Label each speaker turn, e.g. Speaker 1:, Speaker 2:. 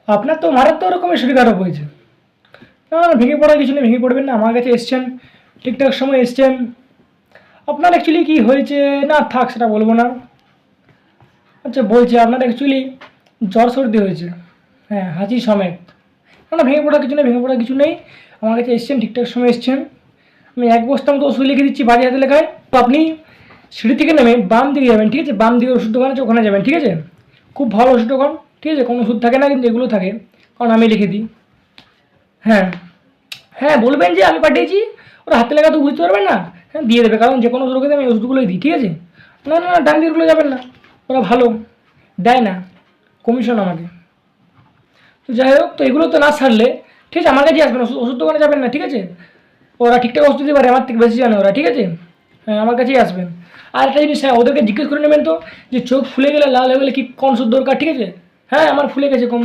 Speaker 1: আপনার তো মারাত্মক রকমের শরীর খারাপ হয়েছে। না না, ভেঙে পড়ার কিছু নেই, ভেঙে পড়বেন না। আমার কাছে এসছেন, ঠিকঠাক সময় এসছেন। আপনার অ্যাকচুয়ালি কী হয়েছে, না থাক সেটা বলবো না। আচ্ছা বলছি, আপনার অ্যাকচুয়ালি জ্বর সর্দি হয়েছে, হ্যাঁ হাঁচি সমেত। না না, ভেঙে পড়ার কিছু নেই, ভেঙে পড়ার কিছু নেই। আমার কাছে এসছেন, ঠিকঠাক সময় এসছেন। আমি এক বস্তা মতো ওষুধ লিখে দিচ্ছি বাড়ি হাতে লেখায়। তো আপনি সিঁড়ি থেকে নেমে বাম দিকে যাবেন, ঠিক আছে? বাম দিকে ওষুধ দোকান আছে, ওখানে যাবেন, ঠিক আছে? খুব ভালো ওষুধ দোকান, ঠিক আছে? কোনো ওষুধ থাকে না, কিন্তু এগুলো থাকে, কারণ আমি লিখে দিই। হ্যাঁ হ্যাঁ, বলবেন যে আমি পাঠিয়েছি, ওরা হাতে লেখা তো বুঝতে পারবেন না। হ্যাঁ দিয়ে দেবে, কারণ যে কোনো ওষুধ খেতে আমি ওষুধগুলোই দিই, ঠিক আছে? না না না, ডান দিকগুলো যাবেন না, ওরা ভালো দেয় না, কমিশন আমাকে। তো যাই হোক, তো এগুলো তো না সারলে, ঠিক আছে, আমার কাছেই আসবেন, ওষুধ ওষুধ দোকানে যাবেন না, ঠিক আছে? ওরা ঠিকঠাক ওষুধ দিতে পারে, আমার থেকে বেশি জানে ওরা, ঠিক আছে? হ্যাঁ, আমার কাছেই আসবেন। আর একটা জিনিস, হ্যাঁ ওদেরকে জিজ্ঞেস করে নেবেন তো, যে চোখ ফুলে গেলে লাল হয়ে গেলে কি কোন ওষুধ দরকার, ঠিক আছে? হ্যাঁ আমার ফুলে গেছে, কমছে।